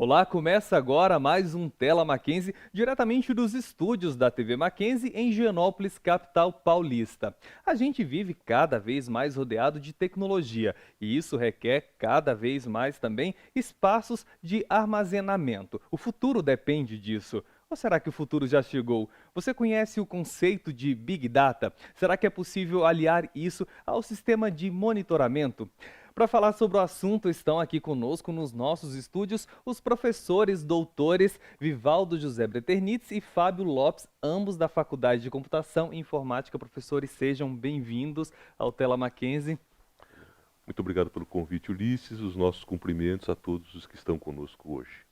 Olá, começa agora mais um Tela Mackenzie, diretamente dos estúdios da TV Mackenzie em Higienópolis, capital paulista. A gente vive cada vez mais rodeado de tecnologia e isso requer cada vez mais também espaços de armazenamento. O futuro depende disso. Ou será que o futuro já chegou? Você conhece o conceito de Big Data? Será que é possível aliar isso ao sistema de monitoramento? Para falar sobre o assunto, estão aqui conosco nos nossos estúdios os professores doutores Vivaldo José Breternitz e Fábio Lopes, ambos da Faculdade de Computação e Informática. Professores, sejam bem-vindos ao Tela Mackenzie. Muito obrigado pelo convite, Ulisses. Os nossos cumprimentos a todos os que estão conosco hoje.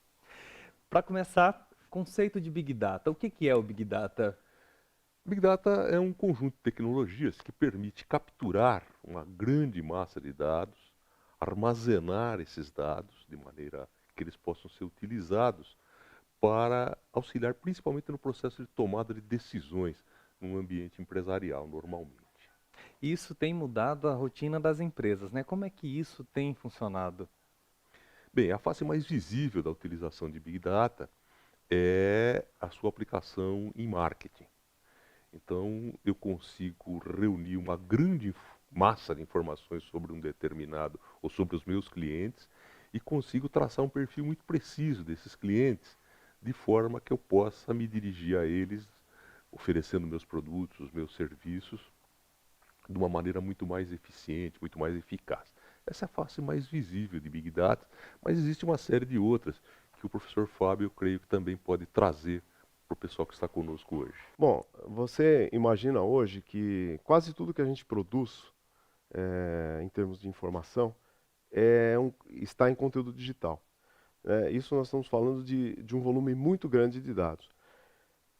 Para começar, conceito de Big Data. O que é o Big Data? Big Data é um conjunto de tecnologias que permite capturar uma grande massa de dados, armazenar esses dados de maneira que eles possam ser utilizados para auxiliar principalmente no processo de tomada de decisões num ambiente empresarial, normalmente. Isso tem mudado a rotina das empresas, né? Como é que isso tem funcionado? Bem, a face mais visível da utilização de Big Data é a sua aplicação em marketing. Então, eu consigo reunir uma grande massa de informações sobre um determinado ou sobre os meus clientes e consigo traçar um perfil muito preciso desses clientes, de forma que eu possa me dirigir a eles oferecendo meus produtos, os meus serviços, de uma maneira muito mais eficiente, muito mais eficaz. Essa é a face mais visível de Big Data, mas existe uma série de outras que o professor Fábio, eu creio que também pode trazer para o pessoal que está conosco hoje. Bom, você imagina hoje que quase tudo que a gente produz, em termos de informação, está em conteúdo digital. Isso nós estamos falando de um volume muito grande de dados.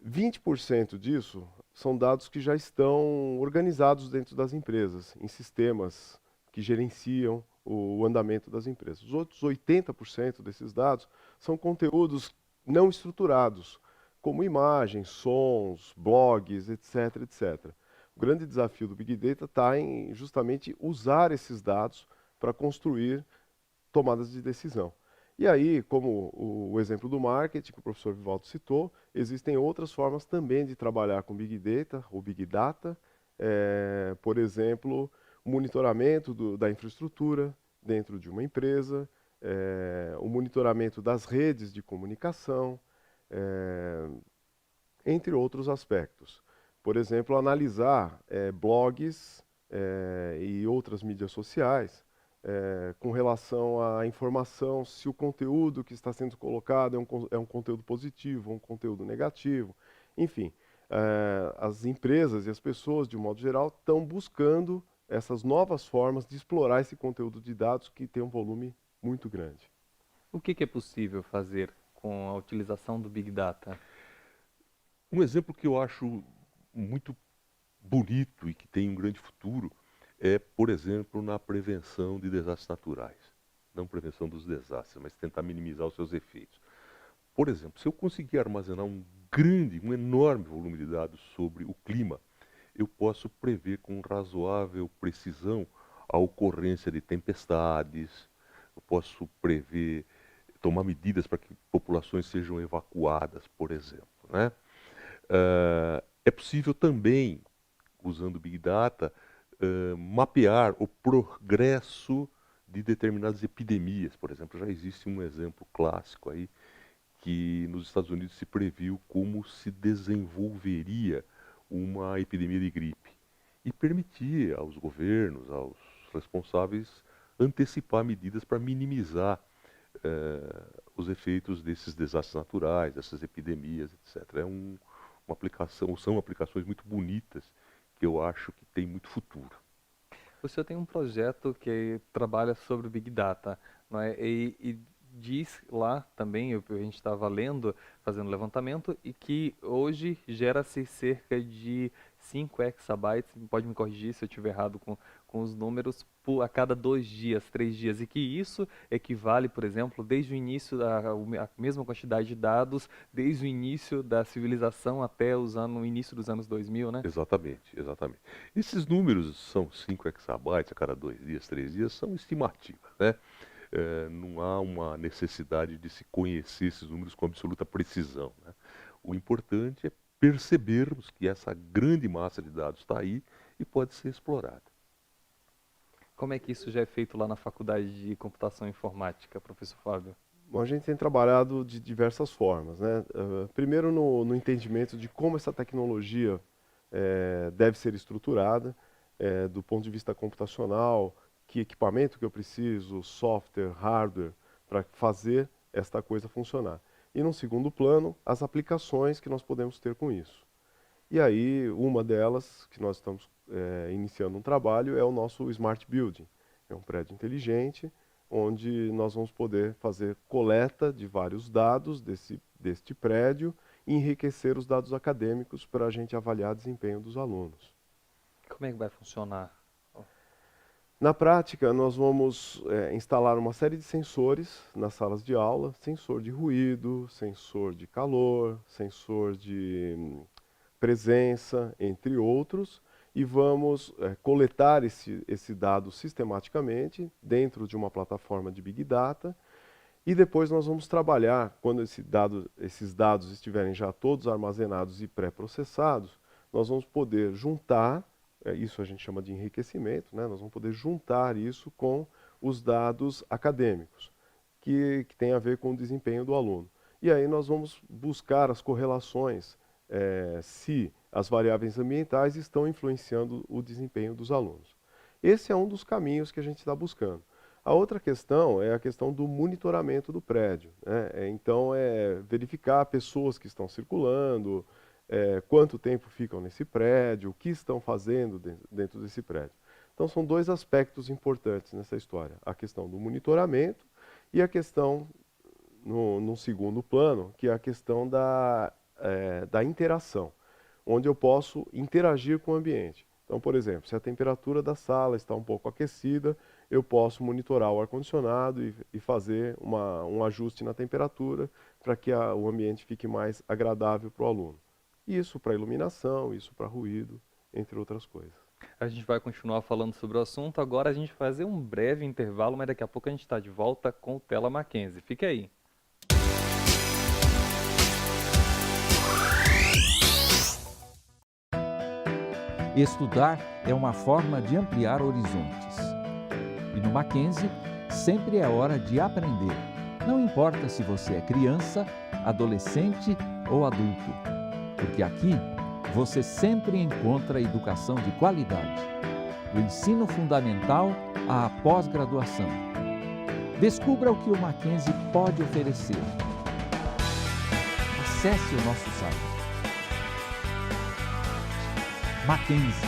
20% disso são dados que já estão organizados dentro das empresas, em sistemas que gerenciam o andamento das empresas. Os outros 80% desses dados são conteúdos não estruturados, como imagens, sons, blogs, etc, etc. O grande desafio do Big Data está em justamente usar esses dados para construir tomadas de decisão. E aí, como o exemplo do marketing que o professor Vivaldo citou, existem outras formas também de trabalhar com Big Data ou Big Data, por exemplo, o monitoramento da infraestrutura dentro de uma empresa, o monitoramento das redes de comunicação, eh, entre outros aspectos. Por exemplo, analisar blogs e outras mídias sociais com relação à informação, se o conteúdo que está sendo colocado é um conteúdo positivo ou um conteúdo negativo. Enfim, as empresas e as pessoas, de um modo geral, estão buscando essas novas formas de explorar esse conteúdo de dados que tem um volume muito grande. O que é possível fazer com a utilização do Big Data? Um exemplo que eu acho muito bonito e que tem um grande futuro é, por exemplo, na prevenção de desastres naturais. Não prevenção dos desastres, mas tentar minimizar os seus efeitos. Por exemplo, se eu conseguir armazenar um enorme volume de dados sobre o clima, eu posso prever com razoável precisão a ocorrência de tempestades, eu posso prever, tomar medidas para que populações sejam evacuadas, por exemplo, né? É possível também, usando Big Data, mapear o progresso de determinadas epidemias. Por exemplo, já existe um exemplo clássico aí que nos Estados Unidos se previu como se desenvolveria uma epidemia de gripe e permitia aos governos, aos responsáveis, antecipar medidas para minimizar os efeitos desses desastres naturais, dessas epidemias, etc. Uma aplicação, são aplicações muito bonitas que eu acho que tem muito futuro. O senhor tem um projeto que trabalha sobre o Big Data, não é? E diz lá também, a gente estava lendo, fazendo levantamento, e que hoje gera-se cerca de 5 exabytes, pode me corrigir se eu estiver errado com os números, a cada 2 dias, 3 dias, e que isso equivale, por exemplo, desde o início, a mesma quantidade de dados, desde o início da civilização até o início dos anos 2000, né? Exatamente, exatamente. Esses números são 5 exabytes a cada 2 dias, 3 dias, são estimativas, né? não há uma necessidade de se conhecer esses números com absoluta precisão, né? O importante é percebermos que essa grande massa de dados está aí e pode ser explorada. Como é que isso já é feito lá na Faculdade de Computação e Informática, professor Fábio? Bom, a gente tem trabalhado de diversas formas, né? Primeiro no entendimento de como essa tecnologia deve ser estruturada, do ponto de vista computacional, que equipamento que eu preciso, software, hardware, para fazer esta coisa funcionar. E num segundo plano, as aplicações que nós podemos ter com isso. E aí, uma delas, que nós estamos iniciando um trabalho, é o nosso Smart Building. É um prédio inteligente, onde nós vamos poder fazer coleta de vários dados deste prédio e enriquecer os dados acadêmicos para a gente avaliar o desempenho dos alunos. Como é que vai funcionar? Na prática, nós vamos instalar uma série de sensores nas salas de aula, sensor de ruído, sensor de calor, sensor de presença, entre outros, e vamos coletar esse dado sistematicamente dentro de uma plataforma de Big Data, e depois nós vamos trabalhar, quando esses dados estiverem já todos armazenados e pré-processados, nós vamos poder juntar, isso a gente chama de enriquecimento, né? Nós vamos poder juntar isso com os dados acadêmicos, que tem a ver com o desempenho do aluno. E aí nós vamos buscar as correlações, se as variáveis ambientais estão influenciando o desempenho dos alunos. Esse é um dos caminhos que a gente está buscando. A outra questão é a questão do monitoramento do prédio, né? Então, verificar pessoas que estão circulando, quanto tempo ficam nesse prédio, o que estão fazendo dentro desse prédio. Então, são dois aspectos importantes nessa história. A questão do monitoramento e a questão, no segundo plano, que é a questão da interação, onde eu posso interagir com o ambiente. Então, por exemplo, se a temperatura da sala está um pouco aquecida, eu posso monitorar o ar-condicionado e fazer um ajuste na temperatura para que o ambiente fique mais agradável para o aluno. Isso para iluminação, isso para ruído, entre outras coisas. A gente vai continuar falando sobre o assunto, agora a gente vai fazer um breve intervalo, mas daqui a pouco a gente está de volta com o Tela Mackenzie. Fique aí. Estudar é uma forma de ampliar horizontes. E no Mackenzie, sempre é hora de aprender. Não importa se você é criança, adolescente ou adulto, porque aqui você sempre encontra educação de qualidade, do ensino fundamental à pós-graduação. Descubra o que o Mackenzie pode oferecer. Acesse o nosso site. Mackenzie,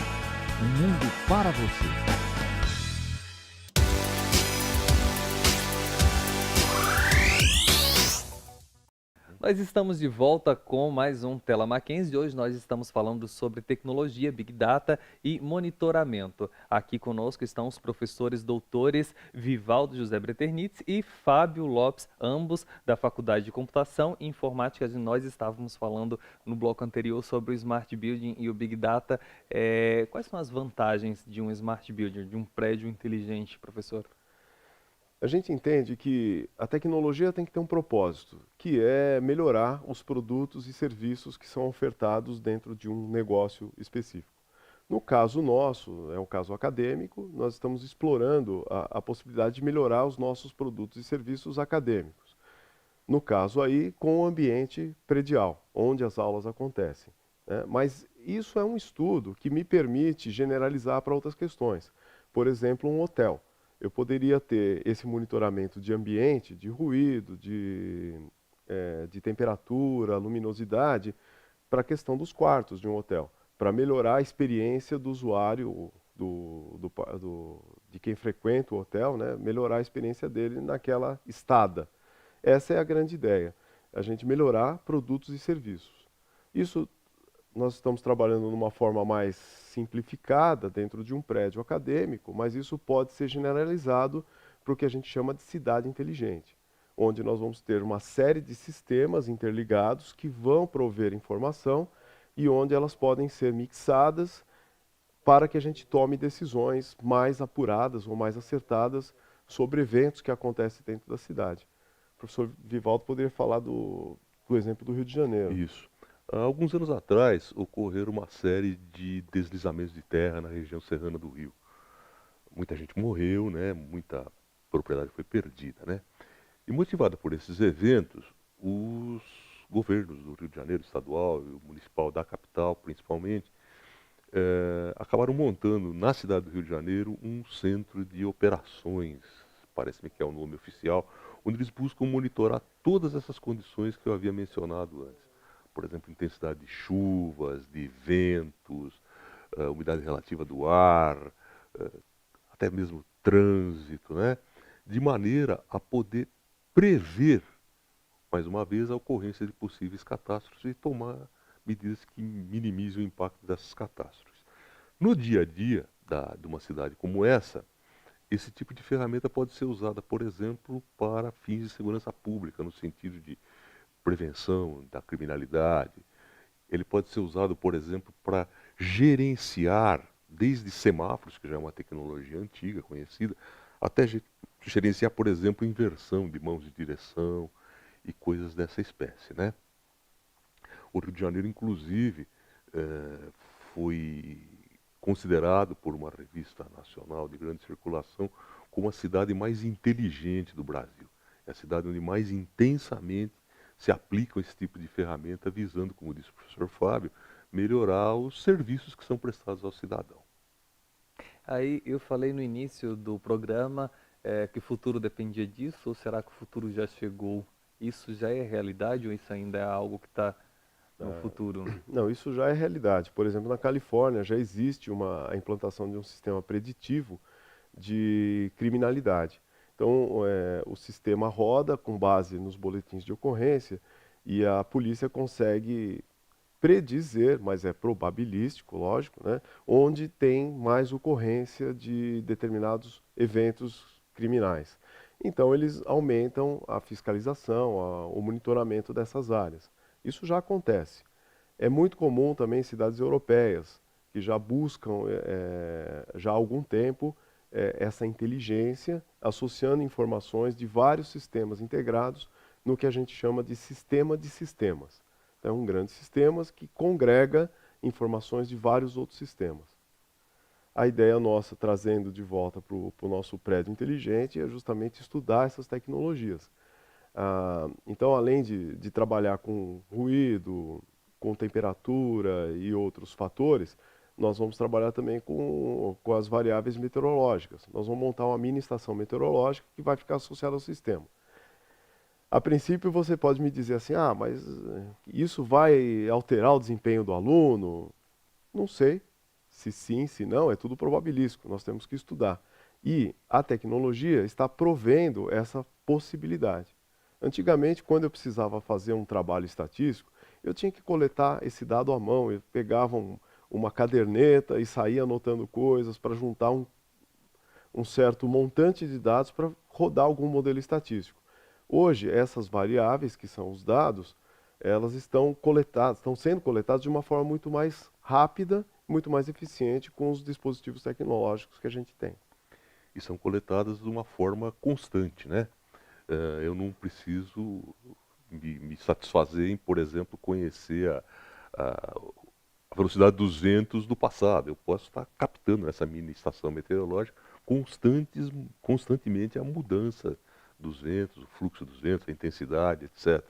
um mundo para você. Nós estamos de volta com mais um Tela Mackenzie. Hoje nós estamos falando sobre tecnologia, Big Data e monitoramento. Aqui conosco estão os professores doutores Vivaldo José Breternitz e Fábio Lopes, ambos da Faculdade de Computação e Informática. Nós estávamos falando no bloco anterior sobre o Smart Building e o Big Data. Quais são as vantagens de um Smart Building, de um prédio inteligente, professor? A gente entende que a tecnologia tem que ter um propósito, que é melhorar os produtos e serviços que são ofertados dentro de um negócio específico. No caso nosso, é um caso acadêmico, nós estamos explorando a possibilidade de melhorar os nossos produtos e serviços acadêmicos. No caso aí, com o ambiente predial, onde as aulas acontecem, né? Mas isso é um estudo que me permite generalizar para outras questões. Por exemplo, um hotel. Eu poderia ter esse monitoramento de ambiente, de ruído, de temperatura, luminosidade, para a questão dos quartos de um hotel, para melhorar a experiência do usuário, de quem frequenta o hotel, né? Melhorar a experiência dele naquela estada. Essa é a grande ideia, a gente melhorar produtos e serviços. Isso nós estamos trabalhando numa forma mais simplificada dentro de um prédio acadêmico, mas isso pode ser generalizado para o que a gente chama de cidade inteligente, onde nós vamos ter uma série de sistemas interligados que vão prover informação e onde elas podem ser mixadas para que a gente tome decisões mais apuradas ou mais acertadas sobre eventos que acontecem dentro da cidade. O professor Vivaldo poderia falar do exemplo do Rio de Janeiro. Isso. Há alguns anos atrás, ocorreram uma série de deslizamentos de terra na região serrana do Rio. Muita gente morreu, né? Muita propriedade foi perdida, né? E motivada por esses eventos, os governos do Rio de Janeiro, estadual e o municipal da capital, principalmente, acabaram montando na cidade do Rio de Janeiro um centro de operações, parece-me que é o nome oficial, onde eles buscam monitorar todas essas condições que eu havia mencionado antes. Por exemplo, intensidade de chuvas, de ventos, umidade relativa do ar, até mesmo trânsito, né? De maneira a poder prever, mais uma vez, a ocorrência de possíveis catástrofes e tomar medidas que minimizem o impacto dessas catástrofes. No dia a dia de uma cidade como essa, esse tipo de ferramenta pode ser usada, por exemplo, para fins de segurança pública, no sentido de prevenção da criminalidade. Ele pode ser usado, por exemplo, para gerenciar, desde semáforos, que já é uma tecnologia antiga, conhecida, até gerenciar, por exemplo, inversão de mãos de direção e coisas dessa espécie, né? O Rio de Janeiro, inclusive, foi considerado por uma revista nacional de grande circulação como a cidade mais inteligente do Brasil. É a cidade onde mais intensamente se aplicam esse tipo de ferramenta, visando, como disse o professor Fábio, melhorar os serviços que são prestados ao cidadão. Aí eu falei no início do programa que o futuro dependia disso, ou será que o futuro já chegou? Isso já é realidade ou isso ainda é algo que está no futuro? Não, isso já é realidade. Por exemplo, na Califórnia já existe a implantação de um sistema preditivo de criminalidade. Então, o sistema roda com base nos boletins de ocorrência e a polícia consegue predizer, mas é probabilístico, lógico, né, onde tem mais ocorrência de determinados eventos criminais. Então, eles aumentam a fiscalização, o monitoramento dessas áreas. Isso já acontece. É muito comum também em cidades europeias, que já buscam, já há algum tempo, essa inteligência, associando informações de vários sistemas integrados no que a gente chama de sistema de sistemas. Então, é um grande sistema que congrega informações de vários outros sistemas. A ideia nossa, trazendo de volta para o nosso prédio inteligente, é justamente estudar essas tecnologias. Então, além de trabalhar com ruído, com temperatura e outros fatores, nós vamos trabalhar também com as variáveis meteorológicas. Nós vamos montar uma mini estação meteorológica que vai ficar associada ao sistema. A princípio, você pode me dizer assim, mas isso vai alterar o desempenho do aluno? Não sei. Se sim, se não, é tudo probabilístico. Nós temos que estudar. E a tecnologia está provendo essa possibilidade. Antigamente, quando eu precisava fazer um trabalho estatístico, eu tinha que coletar esse dado à mão. Eu pegava uma caderneta e saía anotando coisas para juntar um certo montante de dados para rodar algum modelo estatístico. Hoje, essas variáveis, que são os dados, elas estão sendo coletadas de uma forma muito mais rápida, muito mais eficiente com os dispositivos tecnológicos que a gente tem. E são coletadas de uma forma constante, né? Eu não preciso me satisfazer em, por exemplo, conhecer a velocidade dos ventos do passado. Eu posso estar captando nessa mini estação meteorológica constantemente a mudança dos ventos, o fluxo dos ventos, a intensidade, etc.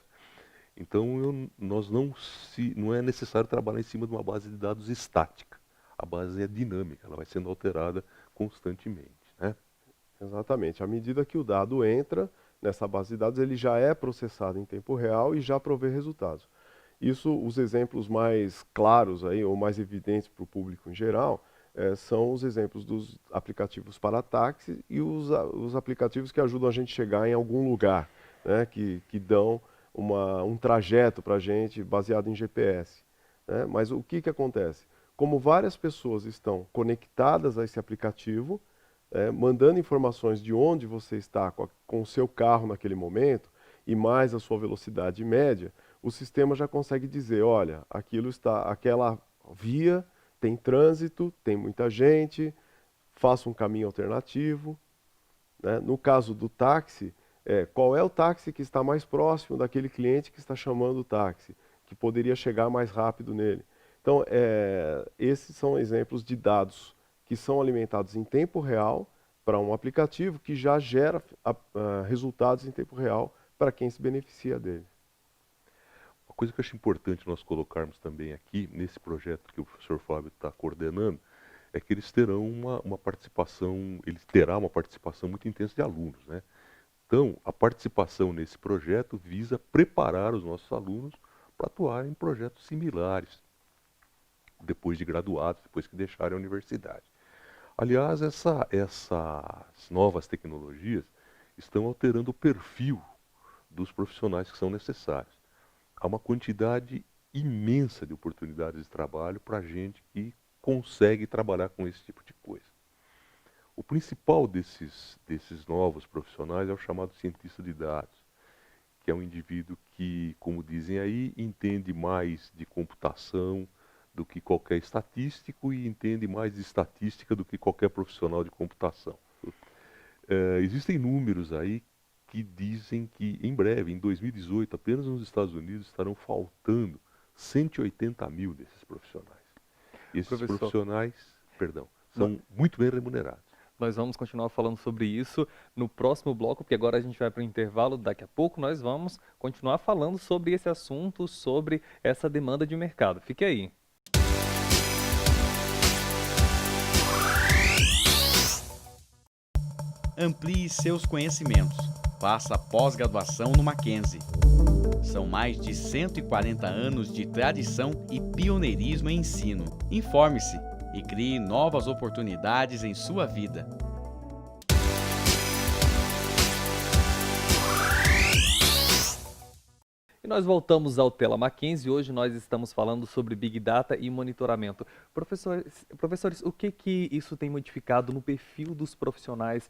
Então, não é necessário trabalhar em cima de uma base de dados estática. A base é dinâmica, ela vai sendo alterada constantemente, né? Exatamente. À medida que o dado entra nessa base de dados, ele já é processado em tempo real e já provê resultados. Isso, os exemplos mais claros aí, ou mais evidentes para o público em geral, são os exemplos dos aplicativos para táxi e os aplicativos que ajudam a gente a chegar em algum lugar, né, que dão um trajeto para a gente baseado em GPS. Né? Mas o que acontece? Como várias pessoas estão conectadas a esse aplicativo, mandando informações de onde você está com o seu carro naquele momento e mais a sua velocidade média, o sistema já consegue dizer, olha, aquela via tem trânsito, tem muita gente, faça um caminho alternativo. né? No caso do táxi, qual é o táxi que está mais próximo daquele cliente que está chamando o táxi, que poderia chegar mais rápido nele. Então, esses são exemplos de dados que são alimentados em tempo real para um aplicativo que já gera resultados em tempo real para quem se beneficia dele. Uma coisa que eu acho importante nós colocarmos também aqui, nesse projeto que o professor Fábio está coordenando, é que eles terão uma participação, ele terá uma participação muito intensa de alunos, né? Então, a participação nesse projeto visa preparar os nossos alunos para atuar em projetos similares, depois de graduados, depois que deixarem a universidade. Aliás, essas novas tecnologias estão alterando o perfil dos profissionais que são necessários. Há uma quantidade imensa de oportunidades de trabalho para gente que consegue trabalhar com esse tipo de coisa. O principal desses novos profissionais é o chamado cientista de dados, que é um indivíduo que, como dizem aí, entende mais de computação do que qualquer estatístico e entende mais de estatística do que qualquer profissional de computação. Existem números aí que dizem que em breve, em 2018, apenas nos Estados Unidos estarão faltando 180 mil desses profissionais. E esses profissionais, são muito bem remunerados. Nós vamos continuar falando sobre isso no próximo bloco, porque agora a gente vai para o intervalo. Daqui a pouco nós vamos continuar falando sobre esse assunto, sobre essa demanda de mercado. Fique aí. Amplie seus conhecimentos. Faça pós-graduação no Mackenzie. São mais de 140 anos de tradição e pioneirismo em ensino. Informe-se e crie novas oportunidades em sua vida. E nós voltamos ao Tela Mackenzie. Hoje nós estamos falando sobre Big Data e monitoramento. Professores, o que isso tem modificado no perfil dos profissionais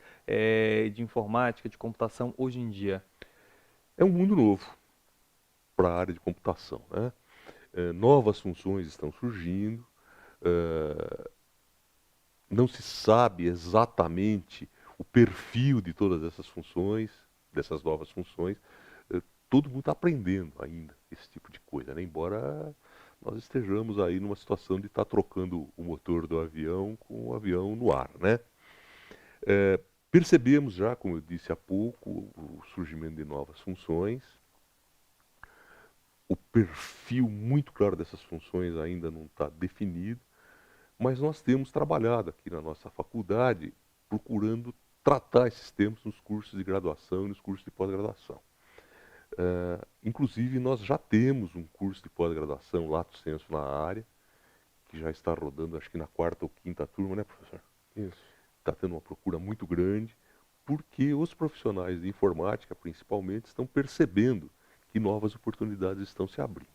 de informática, de computação hoje em dia? É um mundo novo para a área de computação, né? Novas funções estão surgindo, não se sabe exatamente o perfil de todas essas funções, dessas novas funções. Todo mundo está aprendendo ainda esse tipo de coisa, né? Embora nós estejamos aí numa situação de estar trocando o motor do avião com o avião no ar, né? Percebemos já, como eu disse há pouco, o surgimento de novas funções. O perfil muito claro dessas funções ainda não está definido, mas nós temos trabalhado aqui na nossa faculdade procurando tratar esses temas nos cursos de graduação e nos cursos de pós-graduação. Inclusive, nós já temos um curso de pós-graduação, Lato Sensu, na área, que já está rodando, acho que na 4ª ou 5ª turma, né, professor? Isso. Está tendo uma procura muito grande, porque os profissionais de informática, principalmente, estão percebendo que novas oportunidades estão se abrindo.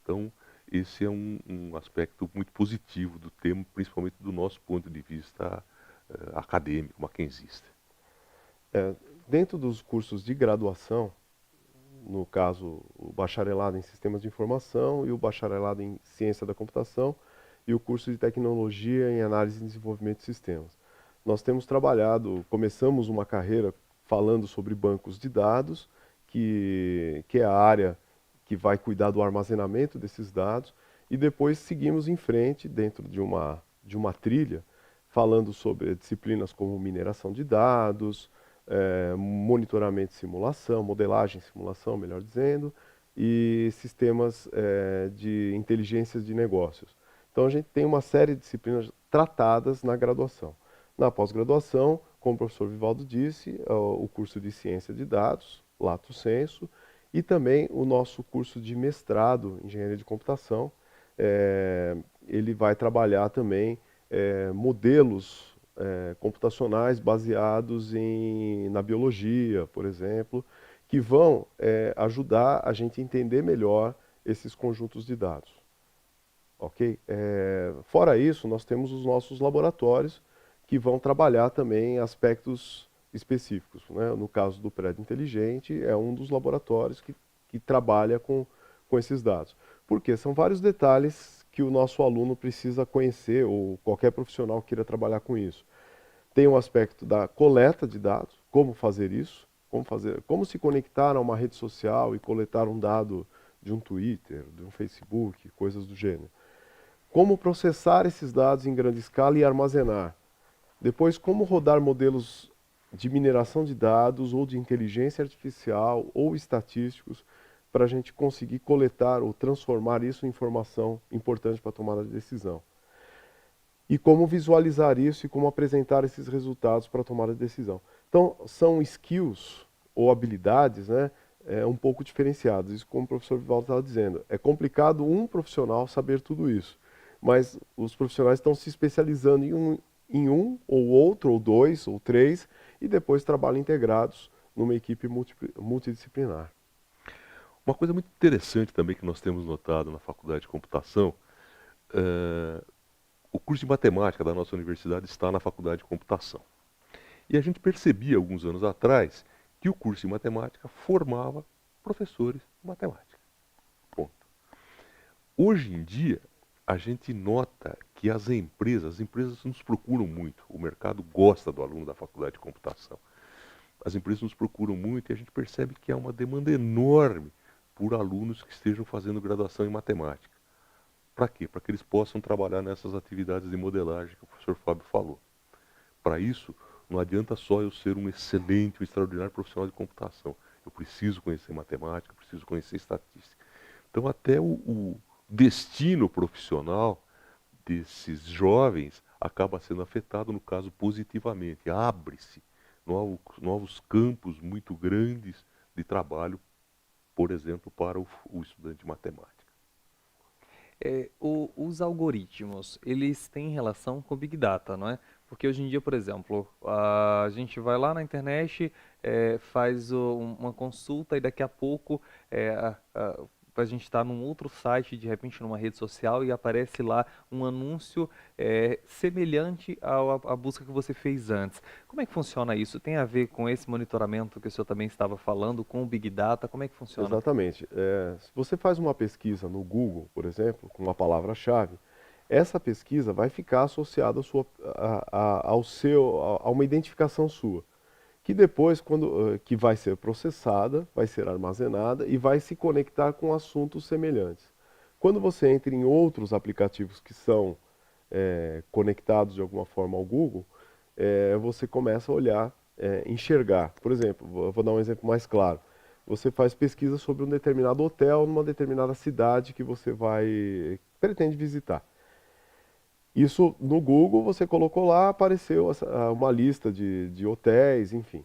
Então, esse é um aspecto muito positivo do tema, principalmente do nosso ponto de vista acadêmico, mackenzista. Dentro dos cursos de graduação, no caso, o bacharelado em Sistemas de Informação e o bacharelado em Ciência da Computação e o curso de Tecnologia em Análise e Desenvolvimento de Sistemas. Nós temos trabalhado, começamos uma carreira falando sobre bancos de dados, que é a área que vai cuidar do armazenamento desses dados, e depois seguimos em frente dentro de uma trilha, falando sobre disciplinas como mineração de dados, monitoramento e simulação, modelagem e simulação, melhor dizendo, e sistemas de inteligência de negócios. Então a gente tem uma série de disciplinas tratadas na graduação. Na pós-graduação, como o professor Vivaldo disse, o curso de Ciência de Dados, Lato Sensu, e também o nosso curso de mestrado em Engenharia de Computação. Ele vai trabalhar também modelos computacionais baseados na biologia, por exemplo, que vão ajudar a gente a entender melhor esses conjuntos de dados. Ok? Fora isso, nós temos os nossos laboratórios que vão trabalhar também aspectos específicos, né? No caso do prédio inteligente, é um dos laboratórios que trabalha com esses dados. Por quê? São vários detalhes que o nosso aluno precisa conhecer, ou qualquer profissional queira trabalhar com isso. Tem o aspecto da coleta de dados, como fazer isso, como se conectar a uma rede social e coletar um dado de um Twitter, de um Facebook, coisas do gênero. Como processar esses dados em grande escala e armazenar. Depois, como rodar modelos de mineração de dados ou de inteligência artificial ou estatísticos para a gente conseguir coletar ou transformar isso em informação importante para a tomada de decisão. E como visualizar isso e como apresentar esses resultados para a tomada de decisão. Então, são skills ou habilidades, né, um pouco diferenciadas. Isso, como o professor Vivaldo estava dizendo, é complicado um profissional saber tudo isso, mas os profissionais estão se especializando em um ou outro, ou dois, ou três, e depois trabalham integrados numa equipe multidisciplinar. Uma coisa muito interessante também que nós temos notado na Faculdade de Computação, o curso de matemática da nossa universidade está na Faculdade de Computação. E a gente percebia alguns anos atrás que o curso de matemática formava professores de matemática. Ponto. Hoje em dia, a gente nota que as empresas nos procuram muito. O mercado gosta do aluno da Faculdade de Computação. As empresas nos procuram muito e a gente percebe que há uma demanda enorme por alunos que estejam fazendo graduação em matemática. Para quê? Para que eles possam trabalhar nessas atividades de modelagem que o professor Fábio falou. Para isso, não adianta só eu ser um excelente, um extraordinário profissional de computação. Eu preciso conhecer matemática, preciso conhecer estatística. Então, até o destino profissional desses jovens acaba sendo afetado, no caso, positivamente. Abre-se novos campos muito grandes de trabalho, por exemplo, para o estudante de matemática. Os algoritmos, eles têm relação com o Big Data, não é? Porque hoje em dia, por exemplo, a gente vai lá na internet, faz uma consulta e daqui a pouco a gente está num outro site, de repente numa rede social, e aparece lá um anúncio semelhante à busca que você fez antes. Como é que funciona isso? Tem a ver com esse monitoramento que o senhor também estava falando, com o Big Data? Como é que funciona? Exatamente. Se você faz uma pesquisa no Google, por exemplo, com uma palavra-chave, essa pesquisa vai ficar associada a uma identificação sua, que depois, que vai ser processada, vai ser armazenada e vai se conectar com assuntos semelhantes. Quando você entra em outros aplicativos que são conectados de alguma forma ao Google, você começa a olhar, enxergar. Por exemplo, eu vou dar um exemplo mais claro. Você faz pesquisa sobre um determinado hotel numa determinada cidade que você pretende visitar. Isso no Google, você colocou lá, apareceu uma lista de hotéis, enfim.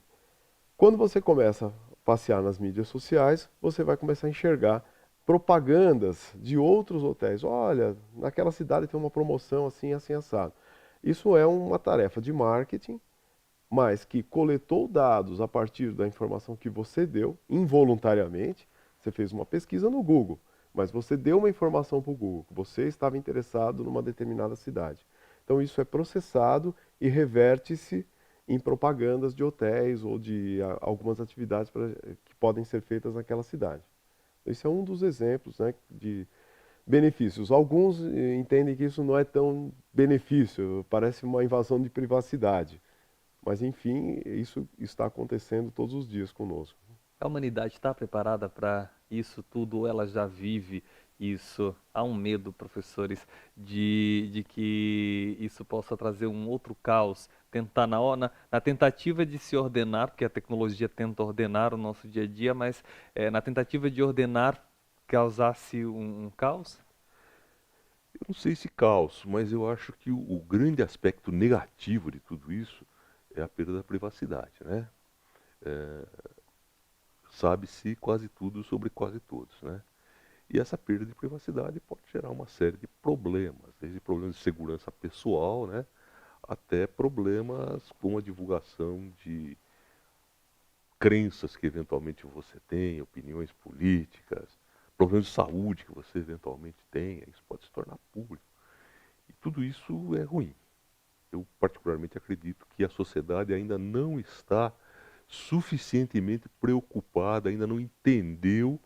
Quando você começa a passear nas mídias sociais, você vai começar a enxergar propagandas de outros hotéis. Olha, naquela cidade tem uma promoção assim, assim, assado. Isso é uma tarefa de marketing, mas que coletou dados a partir da informação que você deu, involuntariamente. Você fez uma pesquisa no Google, mas você deu uma informação para o Google, que você estava interessado numa determinada cidade. Então isso é processado e reverte-se em propagandas de hotéis ou de algumas atividades que podem ser feitas naquela cidade. Esse é um dos exemplos, né, de benefícios. Alguns entendem que isso não é tão benefício, parece uma invasão de privacidade. Mas, enfim, isso está acontecendo todos os dias conosco. A humanidade está preparada para isso tudo ou ela já vive isso? Há um medo, professores, de que isso possa trazer um outro caos, tentar na tentativa de se ordenar, porque a tecnologia tenta ordenar o nosso dia a dia, mas na tentativa de ordenar, causasse um caos? Eu não sei se caos, mas eu acho que o grande aspecto negativo de tudo isso é a perda da privacidade, né? Sabe-se quase tudo sobre quase todos, né? E essa perda de privacidade pode gerar uma série de problemas, desde problemas de segurança pessoal, né, até problemas com a divulgação de crenças que eventualmente você tem, opiniões políticas, problemas de saúde que você eventualmente tenha, isso pode se tornar público. E tudo isso é ruim. Eu particularmente acredito que a sociedade ainda não está suficientemente preocupada, ainda não entendeu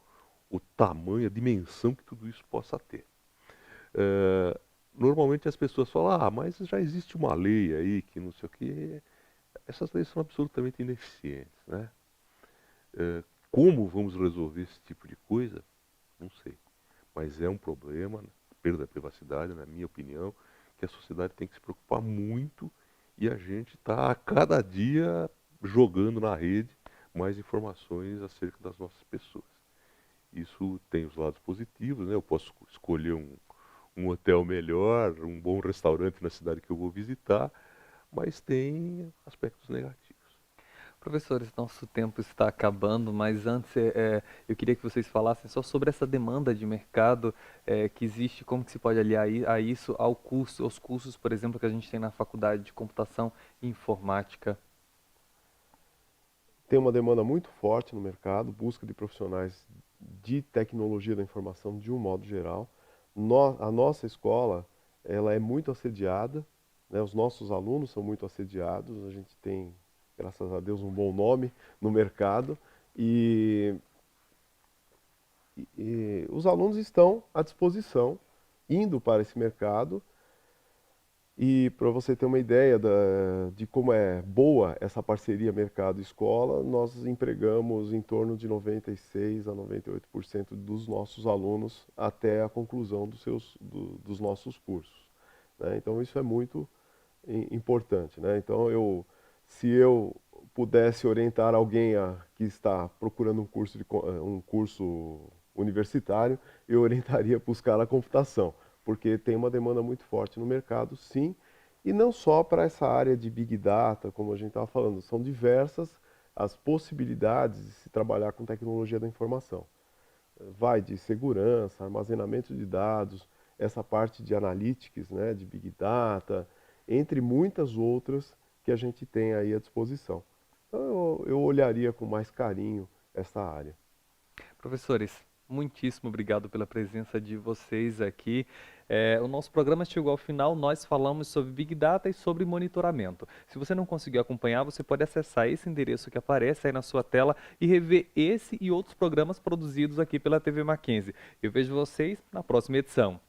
o tamanho, a dimensão que tudo isso possa ter. normalmente as pessoas falam, mas já existe uma lei aí que não sei o quê. Essas leis são absolutamente ineficientes, né? Como vamos resolver esse tipo de coisa? Não sei. Mas é um problema, perda da privacidade, na minha opinião, que a sociedade tem que se preocupar muito e a gente está a cada dia jogando na rede mais informações acerca das nossas pessoas. Isso tem os lados positivos, né? Eu posso escolher um hotel melhor, um bom restaurante na cidade que eu vou visitar, mas tem aspectos negativos. Professores, nosso tempo está acabando, mas antes eu queria que vocês falassem só sobre essa demanda de mercado que existe, como que se pode aliar a isso ao curso, aos cursos, por exemplo, que a gente tem na faculdade de computação e informática. Tem uma demanda muito forte no mercado, busca de profissionais de tecnologia da informação de um modo geral. A nossa escola, ela é muito assediada, né? Os nossos alunos são muito assediados, a gente tem, graças a Deus, um bom nome no mercado e os alunos estão à disposição, indo para esse mercado. E para você ter uma ideia de como é boa essa parceria mercado-escola, nós empregamos em torno de 96% a 98% dos nossos alunos até a conclusão dos nossos cursos, né? Então isso é muito importante, né? Então se eu pudesse orientar alguém que está procurando um curso universitário, eu orientaria a buscar a computação, porque tem uma demanda muito forte no mercado, sim, e não só para essa área de Big Data, como a gente estava falando, são diversas as possibilidades de se trabalhar com tecnologia da informação. Vai de segurança, armazenamento de dados, essa parte de analytics, né, de Big Data, entre muitas outras que a gente tem aí à disposição. Então eu olharia com mais carinho essa área. Professores, muitíssimo obrigado pela presença de vocês aqui. O nosso programa chegou ao final, nós falamos sobre Big Data e sobre monitoramento. Se você não conseguiu acompanhar, você pode acessar esse endereço que aparece aí na sua tela e rever esse e outros programas produzidos aqui pela TV Mackenzie. Eu vejo vocês na próxima edição.